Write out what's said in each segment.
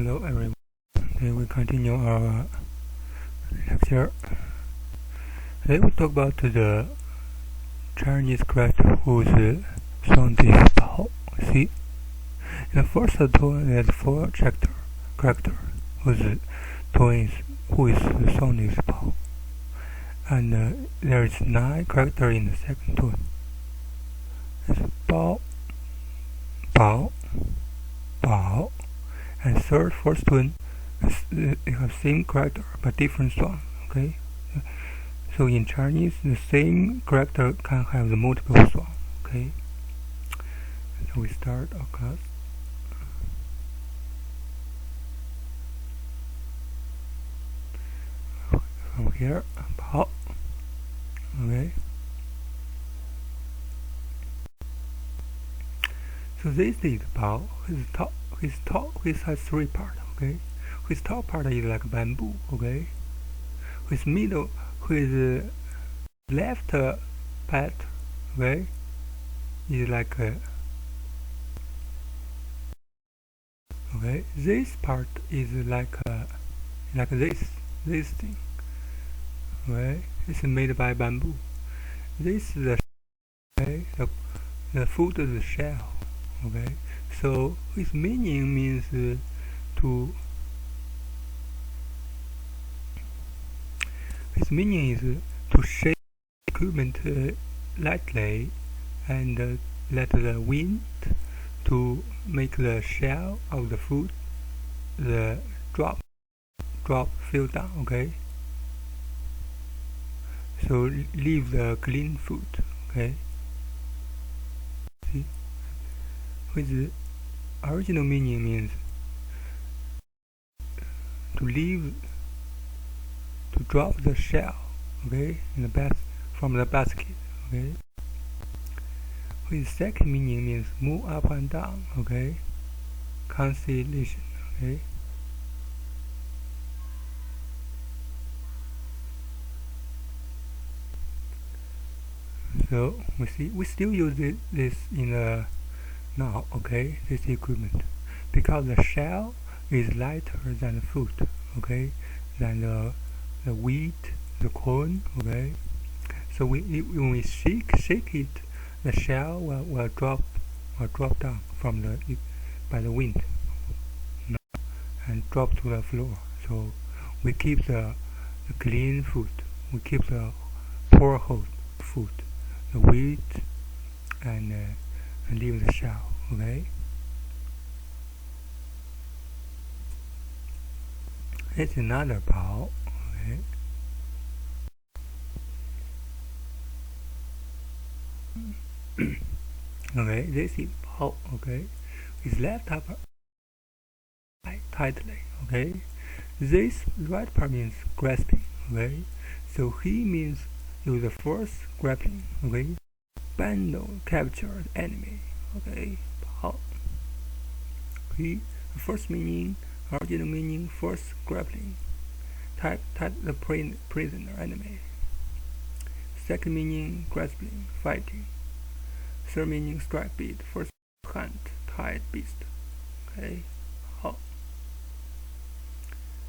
Hello everyone. Today we continue our lecture. Today we talk about the Chinese character whose sound is Bao. See, in the first tone there's 4 character whose sound is Bao, and there is 9 character in the second tone. It's Bao, Bao, Bao. And first tone, it has same character but different sound. Okay, so in Chinese, the same character can have the multiple sound. Okay, so we start our class. From here, Bao. Okay. So this is Bao. His has 3 parts. Okay, his top part is like bamboo. Okay, his left part, okay, is like okay. This part is like this thing. Okay, it's made by bamboo. This is the food is the shell. Okay, so its meaning means its meaning is to shake equipment lightly and let the wind to make the shell of the food drop fell down. Okay, so leave the clean food. Okay, see, with the original meaning means to drop the shell, okay, from the basket. Okay, with second meaning means move up and down. Okay, cancellation. Okay, so we still use this in now. Okay, this equipment, because the shell is lighter than the food. Okay, than the wheat, the corn. Okay, so when we shake it, the shell will drop down by the wind and drop to the floor. So we keep the clean food, we keep the poor food, the wheat, and leave the shell. Okay, it's another Bao. Okay, okay, this is Bao. Okay, his left upper tightly. Okay, this right part means grasping. Okay, so he means use the force grappling. Okay, bundle capture the enemy. Okay, Bao. The first meaning, original meaning, force grappling, type the prisoner enemy. Second meaning, grasping, fighting. Third meaning, strike beat, first hunt, tied beast. Okay, Bao.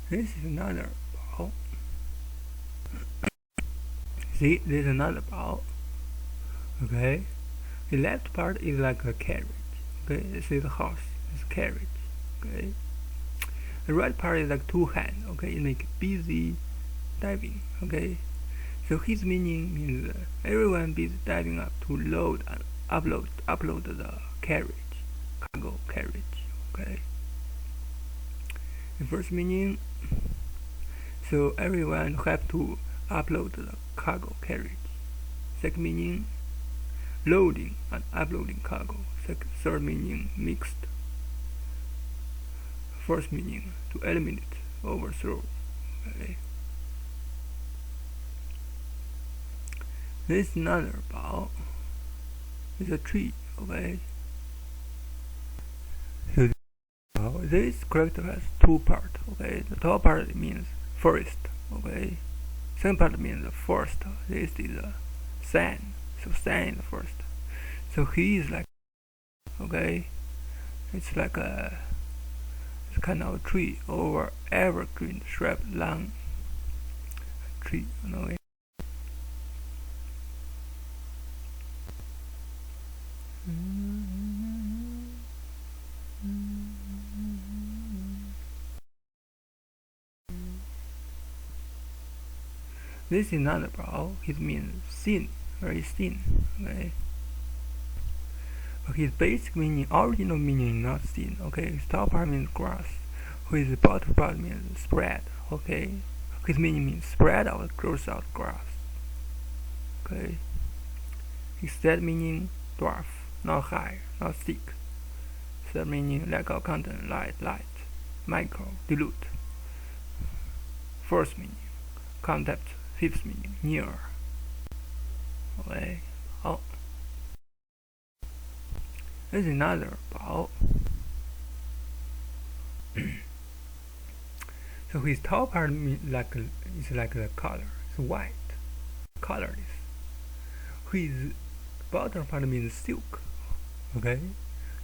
This is another Bao. See, this is another Bao. Okay, the left part is like a carriage. Okay, this is a horse. It's a carriage. Okay, the right part is like 2 hands. Okay, it make busy diving. Okay, so his meaning means everyone busy diving up to load and upload the cargo carriage. Okay, the first meaning, so everyone have to upload the cargo carriage. Second meaning, loading and uploading cargo. Third meaning, mixed. Fourth meaning, to eliminate, overthrow. Okay, this is another Bao. It's a tree. Okay, so this character has 2 parts. Okay, the top part means forest. Okay, second part means forest. This is sand. So sand is first. So he is like, okay, it's like a kind of tree or evergreen shrub long tree, you know. This is not a brow, it means thin, very thin, okay. But his basic meaning, original meaning, not thin, okay. His top part means grass, his bottom part means spread, okay. His meaning means spread out, grows out grass, okay. His third meaning, dwarf, not high, not thick. Third meaning, lack of content, light, micro, dilute. Fourth meaning, contact. Fifth meaning, near. Okay. Oh. This is another bao. So his top part is like the color. It's white, colorless. His bottom part means silk. Okay.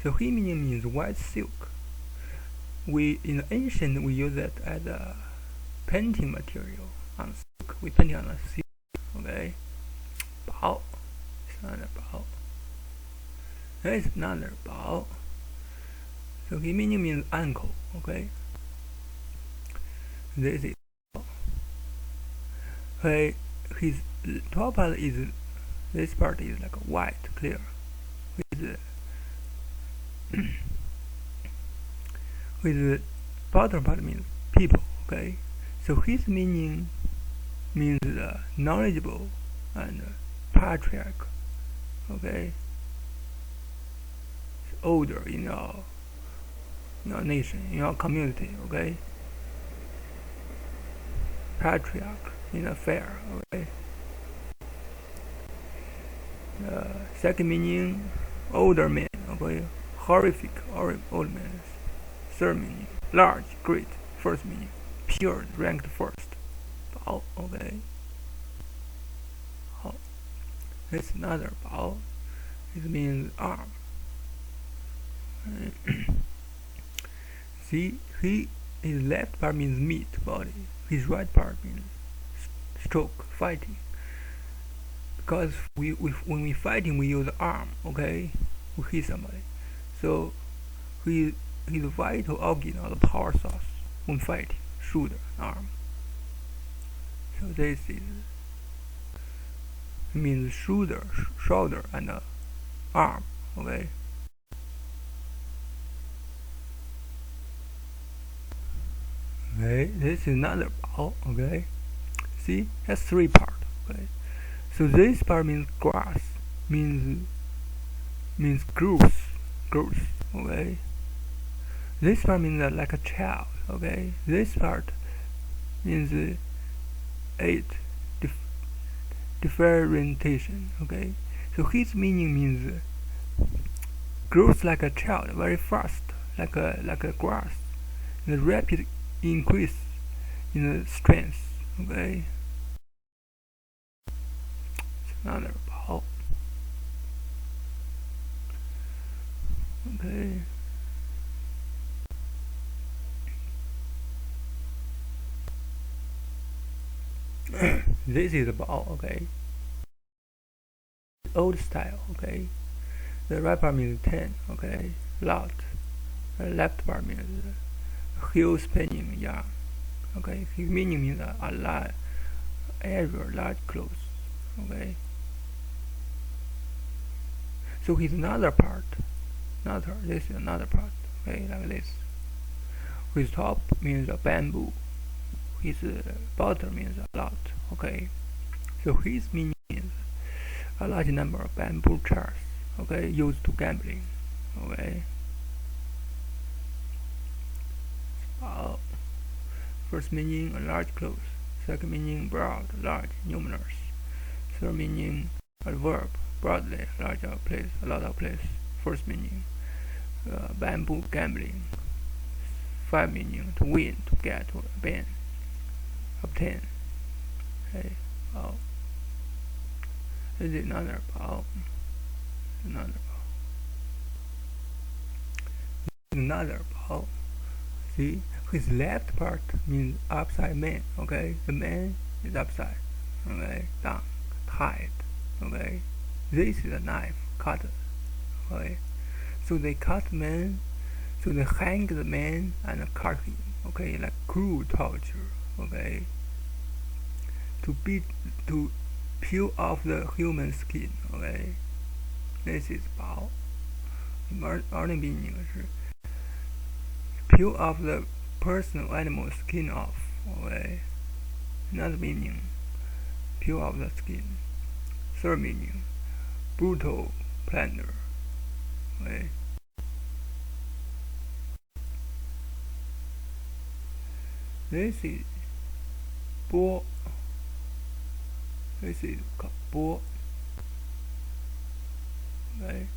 So his meaning means white silk. We in the ancient we use that as a painting material on silk. We paint on a silk. Okay. Bao. It's another bao. It's another bao. So his meaning means ankle. Okay. This is bao. Okay. His top part is, this part is like white, clear. With the bottom part means people. Okay. So his meaning means knowledgeable and patriarch. Okay. Older in your nation, in your community. Okay. Patriarch in a fair. Okay. Second meaning, older man. Okay. Horrific or old man. Third meaning, large, great. First meaning, pure, ranked first. Bao. Okay. Oh. It's another bao. It means arm. See, his left part means meat, body. His right part means stroke, fighting. Because when we fighting, we use arm. Okay, we hit somebody. So his vital organ or the power source when fighting, shoulder, arm. So this is means shoulder, and arm. Okay. Okay, this is another bao. Okay, see, that's three parts. Okay, so this part means grass, means growth. Okay, this part means like a child. Okay, this part means eight differentiation. Okay, so his meaning means growth like a child, very fast, like a grass, the rapid increase in the strength. Okay, it's another bao. Okay. This is the bao. Okay, old style. Okay, the right part means 10. Okay, loud. The left part means heel spinning yarn. Okay, his meaning means a large area, large clothes. Okay, so his another part, this is another part. Okay, like this. His top means a bamboo. His bottom means a lot. Okay, so his meaning is a large number of bamboo chairs. Okay, used to gambling. Okay. First meaning, a large clothes. Second meaning, broad, large, numerous. Third meaning, a verb, broadly, large of place, a lot of place. First meaning, bamboo gambling. Five meaning, to win, to get, to obtain. Okay, bao. This is another bao. Another bao. See, his left part means upside man. Okay, the man is upside. Okay, down, tied. Okay, this is a knife cutter. Okay, so they cut the man. So they hang the man and cut him. Okay, like cruel torture. Okay, to peel off the human skin. Okay, this is 薄。而那meaning 是 peel off the person or animal skin off. Okay, another meaning peel off the skin. Third meaning brutal plunder. Okay. This is 剥. This is 剥. Okay.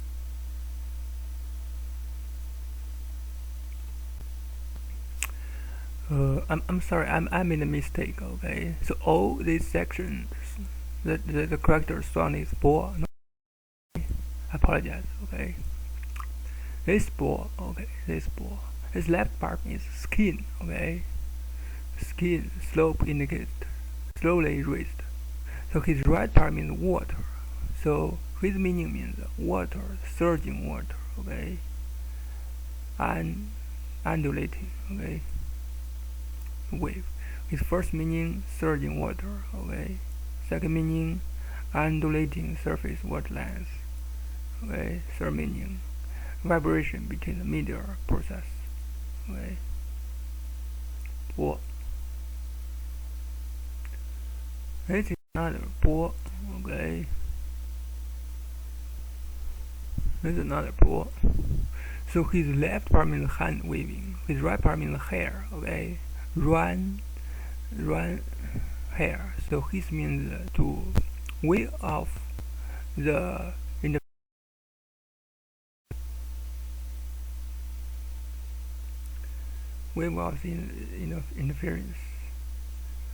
I'm sorry, I made a mistake. Okay, so all these sections, the correct sound is 剥. No, I apologize. Okay, this 剥. Okay, this 剥. His left part is skin. Okay, skin slope indicates slowly raised. So his right part means water. So his meaning means water, surging water. Okay, and undulating. Okay, wave. His first meaning surging water. Okay, second meaning undulating surface waterlands. Okay, third meaning vibration between the medial process. Okay, 剥. This is another 剥. Okay, this is another 剥. So his left part means hand waving, his right part means hair. Okay, run hair. So his means to wave off the interference.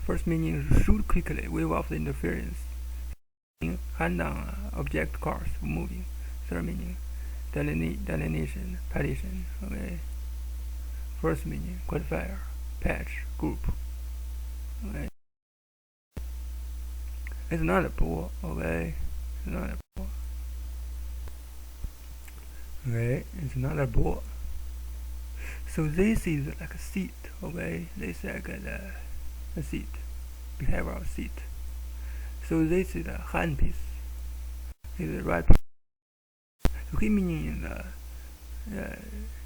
First meaning shoot quickly, wave off the interference. Hand on object course moving. Third meaning delineation, partition. Okay. First meaning qualifier, patch, group. Okay. It's not a 剥. Okay, it's not a 剥. Okay, it's not a 剥. So this is like a seat. Okay, this is like a seat, behavioral seat. So this is a handpiece. This is the right part. So he meaning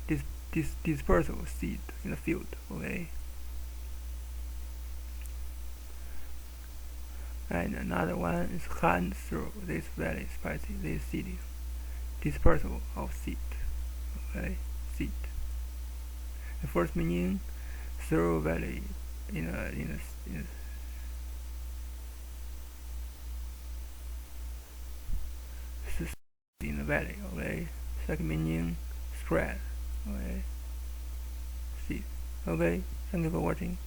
this dispersal seed in the field. Okay, and another one is hand through this valley spicy this city. Dispersal of seed. Okay, seed. The first meaning through valley in the valley. Okay, second meaning spread. Okay, seed. Okay, thank you for watching.